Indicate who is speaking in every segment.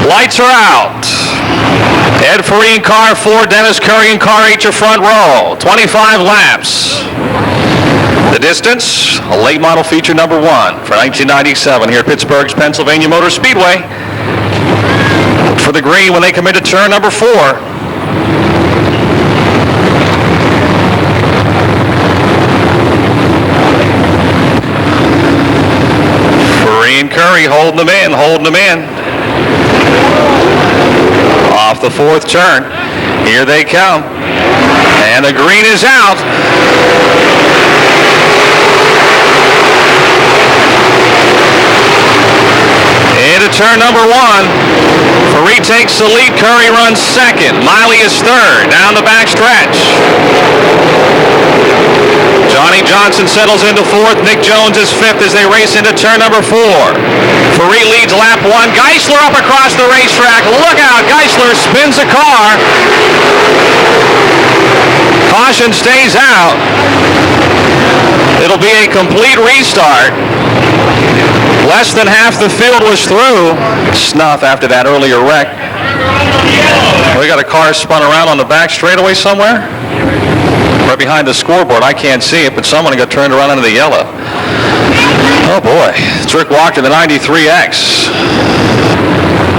Speaker 1: Lights are out. Ed Ferree in car 4, Dennis Curry in car 8, your front row. 25 laps. The distance, a late model feature number 1 for 1997 here at Pittsburgh's Pennsylvania Motor Speedway. Look for the green when they come into turn number 4. Ferree and Curry holding them in. Off the 4th turn. Here they come. And the green is out. Into turn number 1. Ferree takes the lead. Curry runs 2nd. Miley is 3rd. Down the back stretch. Johnny Johnson settles into 4th. Nick Jones is 5th as they race into turn number 4. Ferree leads lap 1. Geisler up across the racetrack. Look out. Geisler spins the car. Caution stays out. It'll be a complete restart. Less than half the field was through. Snuff after that earlier wreck. We got a car spun around on the back straightaway somewhere. Right behind the scoreboard. I can't see it, but someone got turned around into the yellow. Oh boy. It's Rick Walker, the 93X.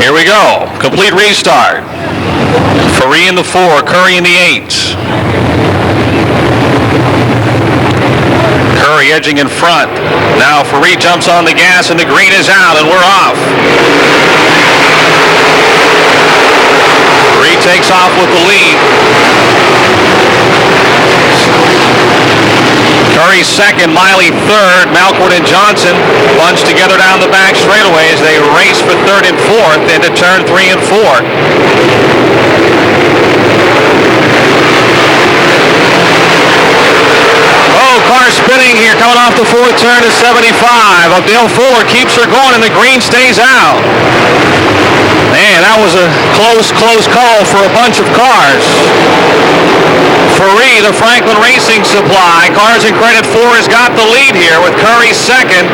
Speaker 1: Here we go. Complete restart. Ferree in the 4, Curry in the 8. Curry edging in front. Now Ferree jumps on the gas and the green is out and we're off. Ferree takes off with the lead. Curry 2nd, Miley 3rd, Malkwood and Johnson bunched together down the back straightaway as they race for 3rd and 4th into turn 3 and 4. Car spinning here, coming off the 4th turn to 75. Dale Fuller keeps her going and the green stays out. Man, that was a close call for a bunch of cars. Ferree, the Franklin Racing Supply, Cars and Credit 4 has got the lead here with Curry 2nd,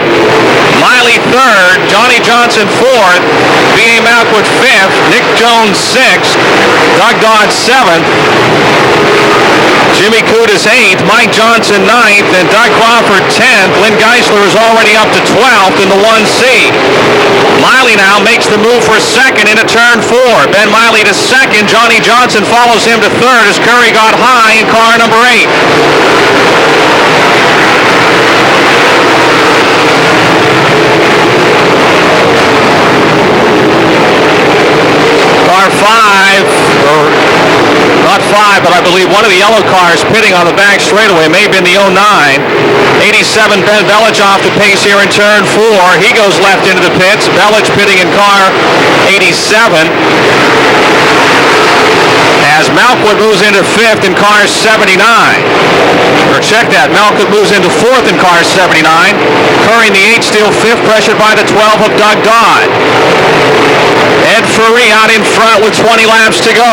Speaker 1: Miley 3rd, Johnny Johnson 4th, B.A. Malkwood 5th, Nick Jones 6th, Doug Dodd 7th, Jimmy Kudas 8th, Mike Johnson 9th, and Doug Crawford 10th. Lynn Geisler is already up to 12th in the 1C. Miley now makes the move for 2nd into turn 4. Ben Miley to 2nd. Johnny Johnson follows him to 3rd as Curry got high in car number 8. Car 5, not 5, but I believe one of the yellow cars pitting on the back straightaway may have been the 09. 87, Ben Belich off the pace here in turn 4. He goes left into the pits. Belich pitting in car 87. As Malkwood moves into 5th in car 79. Or check that, Malkwood moves into 4th in car 79. Curry in the 8, still 5th, pressured by the 12 of Doug Dodd. Ed Ferree out in front with 20 laps to go.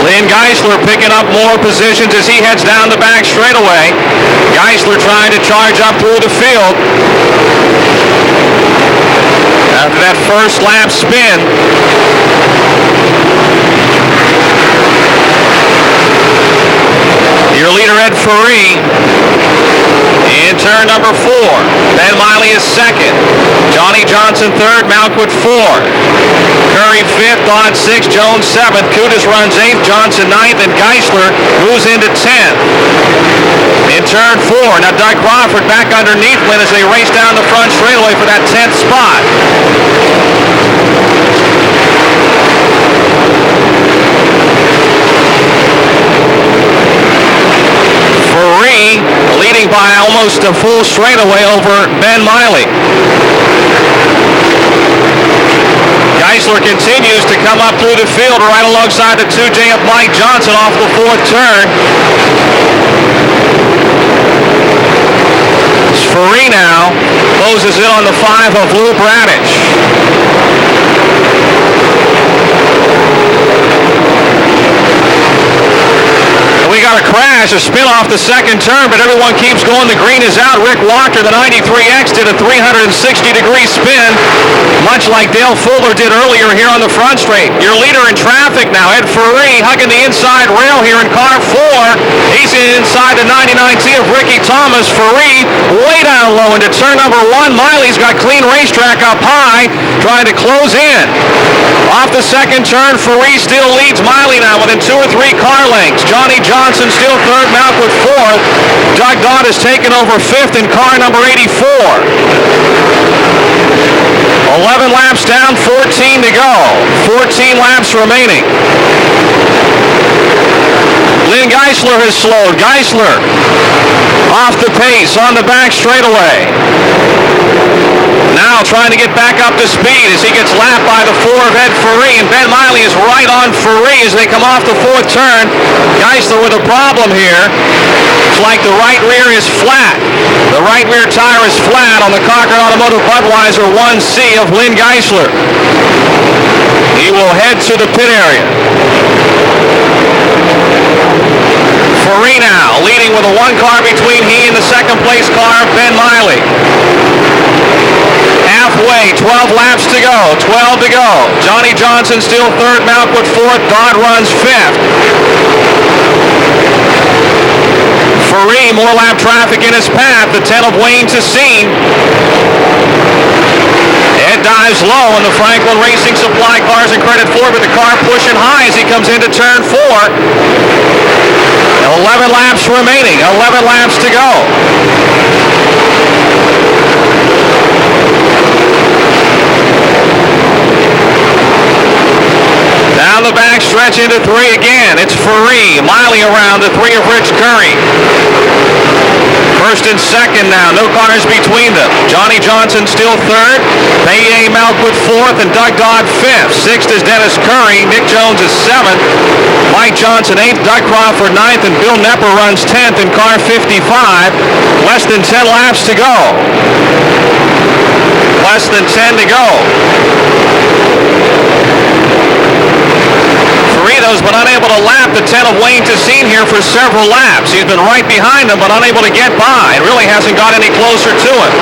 Speaker 1: Lynn Geisler picking up more positions as he heads down the back straightaway. Geisler trying to charge up through the field. After that first lap spin. Your leader, Ed Ferree, in turn number 4. Ben Miley is 2nd. Johnny Johnson 3rd, Malkwood 4th. Curry 5th, Dodd 6th, Jones 7th. Kudas runs 8th, Johnson 9th, and Geisler moves into 10th. In turn 4, now Doug Crawford back underneath Lynn as they race down the front straightaway for that 10th spot. almost a full straightaway over Ben Miley. Geisler continues to come up through the field right alongside the 2J of Mike Johnson off the fourth turn. Sferree now closes in on the 5 of Lou Bradich. We got a crash, a spin off the second turn, but everyone keeps going. The green is out. Rick Walker, the 93X, did a 360-degree spin, much like Dale Fuller did earlier here on the front straight. Your leader in traffic now, Ed Ferree, hugging the inside rail here in car 4. He's inside the 99T of Ricky Thomas. Ferree way down low into turn number 1. Miley's got clean racetrack up high, trying to close in. Off the second turn, Ferree still leads Miley now within 2 or 3 car lengths. Johnny Johnson still third, Malquith fourth. Doug Dodd has taken over 5th in car number 84. 11 laps down, 14 to go. 14 laps remaining. Lynn Geisler has slowed. Geisler off the pace on the back straightaway. Now trying to get back up to speed as he gets lapped by the 4 of Ed Ferree, and Ben Miley is right on Ferree as they come off the 4th turn. Geisler with a problem here. It's like the right rear is flat. The right rear tire is flat on the Cochran Automotive Budweiser 1C of Lynn Geisler. He will head to the pit area. Ferree now leading with a 1 car between he and the second place car, Ben Miley. Halfway, 12 laps to go, 12 to go. Johnny Johnson still third, Malquith fourth, Dodd runs 5th. Ferree, more lap traffic in his path, the 10 of Wayne Tessine. Ed dives low on the Franklin Racing Supply cars in credit 4, but the car pushing high as he comes into turn 4. 11 laps remaining, 11 laps to go. Down the back stretch into 3 again. It's Ferree. Miley around the 3 of Rich Curry. First and second now. No cars between them. Johnny Johnson still third. Paye Malquith fourth and Doug Dodd 5th. 6th is Dennis Curry. Nick Jones is 7th. Mike Johnson 8th. Doug Crawford 9th. And Bill Nepper runs 10th in car 55. Less than 10 laps to go. Less than 10 to go. But unable to lap the 10 of Wayne Tessine here for several laps. He's been right behind him, but unable to get by. It really hasn't got any closer to him.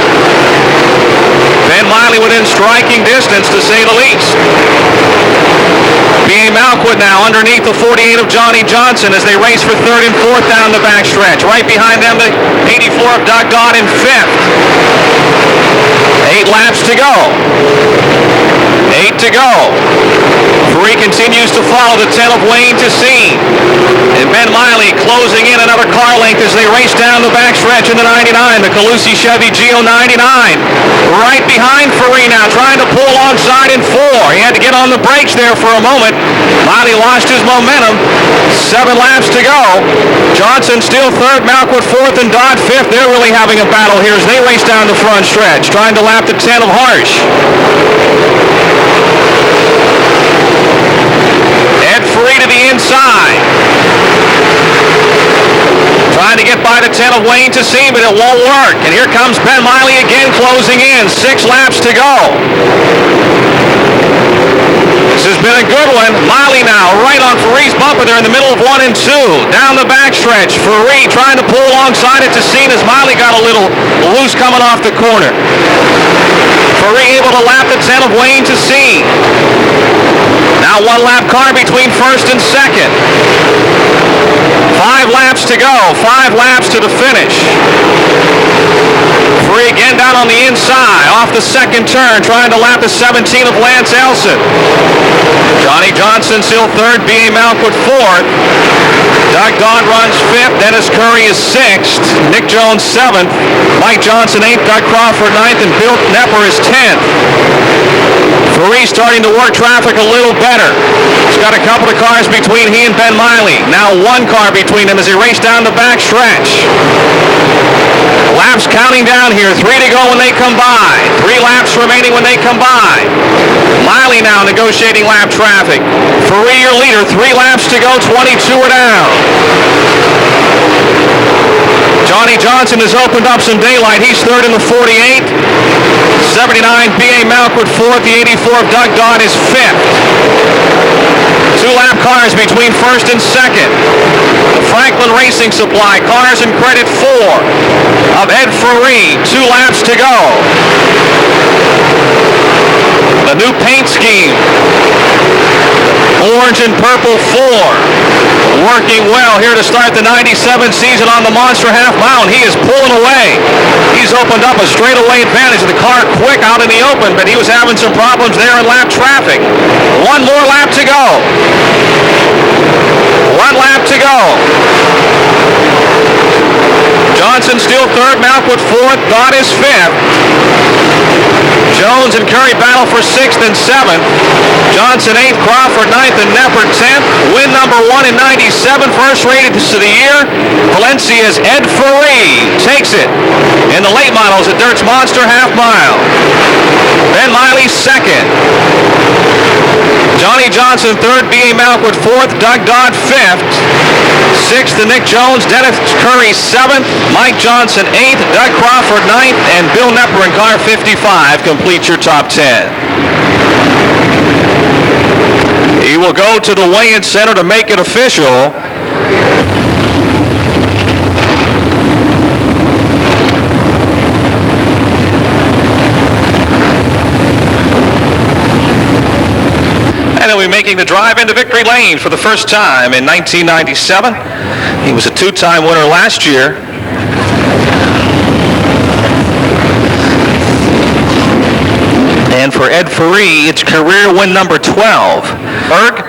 Speaker 1: Ben Miley within striking distance, to say the least. B.A. Malquith now underneath the 48 of Johnny Johnson as they race for 3rd and 4th down the backstretch. Right behind them, the 84 of Doug Dodd in 5th. 8 laps to go. 8 to go. Ferree continues to follow the 10 of Wayne Tessine. And Ben Miley closing in another car length as they race down the backstretch in the 99, the Calusi Chevy Geo 99. Right behind Ferree now, trying to pull alongside in 4. He had to get on the brakes there for a moment. Miley lost his momentum. 7 laps to go. Johnson still third, Malquith fourth, and Dodd 5th. They're really having a battle here as they race down the front stretch, trying to lap the 10 of Harsh. Ed Ferree to the inside. Trying to get by the 10 of Wayne Tessine, but it won't work. And here comes Ben Miley again closing in. 6 laps to go. This has been a good one. Miley now right on Ferree's bumper there in the middle of 1 and 2. Down the backstretch. Ferree trying to pull alongside it to Tessine as Miley got a little loose coming off the corner. Ferree able to lap the 10 of Wayne Tessine. Now 1 lap car between first and second. 5 laps to go. 5 laps to the finish. Ferree again down on the inside, off the second turn, trying to lap the 17 of Lance Elson. Johnny Johnson still third, B.A. Malquith fourth. Doug Dodd runs 5th. Dennis Curry is 6th. Nick Jones 7th. Mike Johnson 8th. Doug Crawford 9th. And Bill Knepper is 10th. Ferree starting to work traffic a little better. He's got a couple of cars between he and Ben Miley. Now one car between them as he races down the back stretch. Laps counting down here. 3 to go when they come by. 3 laps remaining when they come by. Miley now negotiating lap traffic. Ferree your leader. 3 laps to go. 22 are down. Johnny Johnson has opened up some daylight. He's 3rd in the 48. 79 B.A. Malkwood 4th. The 84 of Doug Dodd is 5th. 2 lap cars between 1st and 2nd. The Franklin Racing Supply cars in credit 4 of Ed Ferree. 2 laps to go. The new paint scheme. Orange and purple 4. Working well here to start the 97 season on the Monster Half Mile. He is pulling away. He's opened up a straightaway advantage. The car quick out in the open, but he was having some problems there in lap traffic. 1 more lap to go. 1 lap to go. Johnson still 3rd, Malkwood 4th, Dodd is 5th. Jones and Curry battle for 6th and 7th. Johnson 8th, Crawford 9th, and Knepper 10th. Win number 1 in 97, first rated to the year. Valencia's Ed Ferree takes it in the late models at Dirt's Monster Half Mile. Ben Miley 2nd. Johnny Johnson 3rd, B.A. Malkwood 4th, Doug Dodd 5th. 6th to Nick Jones, Dennis Curry 7th, Mike Johnson 8th, Doug Crawford 9th, and Bill Knepper in car 55 complete your top 10. He will go to the weigh-in center to make it official. And he'll be making the drive into victory lane for the first time in 1997. He was a 2-time winner last year. And for Ed Ferree, it's career win number 12. Berg?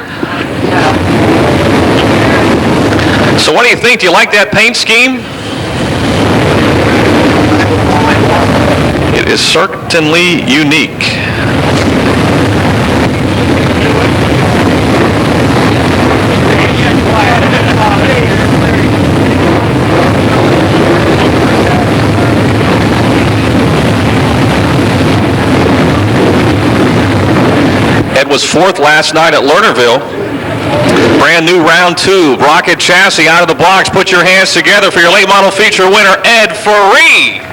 Speaker 1: So what do you think? Do you like that paint scheme? It is certainly unique. Was 4th last night at Lernerville. Brand new round 2. Rocket chassis out of the blocks. Put your hands together for your late model feature winner, Ed Ferree.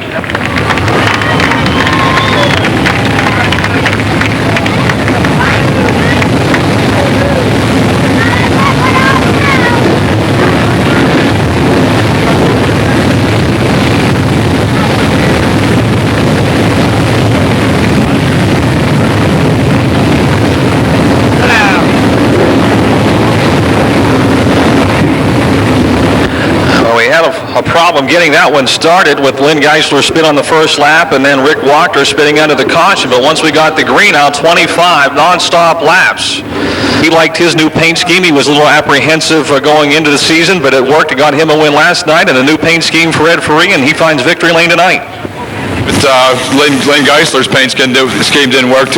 Speaker 1: A problem getting that one started with Lynn Geisler spin on the first lap and then Rick Wachter spinning under the caution. But once we got the green out, 25 non-stop laps. He liked his new paint scheme. He was a little apprehensive going into the season, but it worked. It got him a win last night, and a new paint scheme for Ed Ferree, and he finds victory lane tonight.
Speaker 2: Lynn Geisler's paint scheme didn't work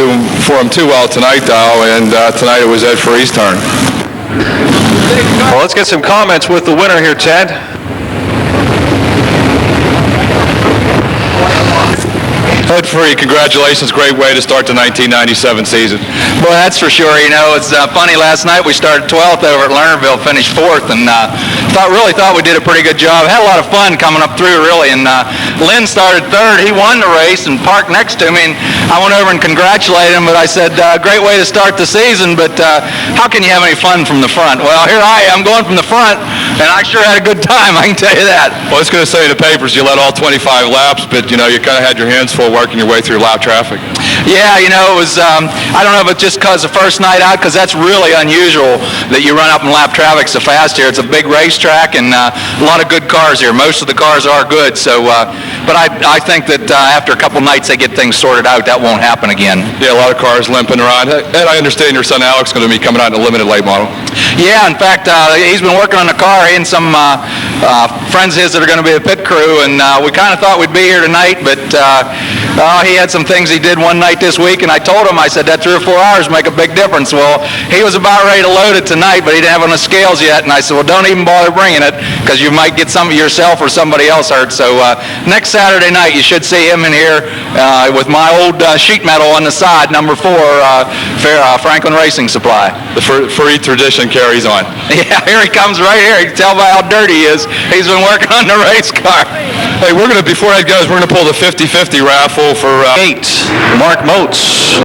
Speaker 2: for him too well tonight, though, and tonight it was Ed Ferree's turn.
Speaker 1: Well, let's get some comments with the winner here, Ted.
Speaker 2: Ed Ferree, congratulations. Great way to start the 1997 season.
Speaker 3: Well, that's for sure. You know, it's funny. Last night we started 12th over at Lernerville, finished 4th, and really thought we did a pretty good job. Had a lot of fun coming up through, really. And Lynn started 3rd. He won the race and parked next to me. And I went over and congratulated him, but I said, great way to start the season, but how can you have any fun from the front? Well, here I am going from the front, and I sure had a good time, I can tell you that.
Speaker 2: Well, I was going to say in the papers you led all 25 laps, but, you know, you kind of had your hands full working your way through lap traffic?
Speaker 3: Yeah, you know, it was, I don't know if it's just because the first night out, because that's really unusual that you run up and lap traffic so fast here. It's a big racetrack and a lot of good cars here. Most of the cars are good, so, but I think that after a couple nights they get things sorted out, that won't happen again.
Speaker 2: Yeah, a lot of cars limping around. And I understand your son Alex is going to be coming out in a limited late model.
Speaker 3: Yeah, in fact, he's been working on the car. He and some friends of his that are going to be the pit crew, and we kind of thought we'd be here tonight, but he had some things he did one night this week, and I told him, I said, that 3 or 4 hours make a big difference. Well, he was about ready to load it tonight, but he didn't have it on the scales yet, and I said, well, don't even bother bringing it, because you might get some of yourself or somebody else hurt. So next Saturday night, you should see him in here with my old sheet metal on the side, number 4, Franklin Racing Supply.
Speaker 2: The free tradition carries on.
Speaker 3: Yeah, here he comes right here. You can tell by how dirty he is. He's been working on the race car.
Speaker 2: Hey, before that goes, we're going to pull the 50-50 raffle for...
Speaker 1: 8, Mark Motes.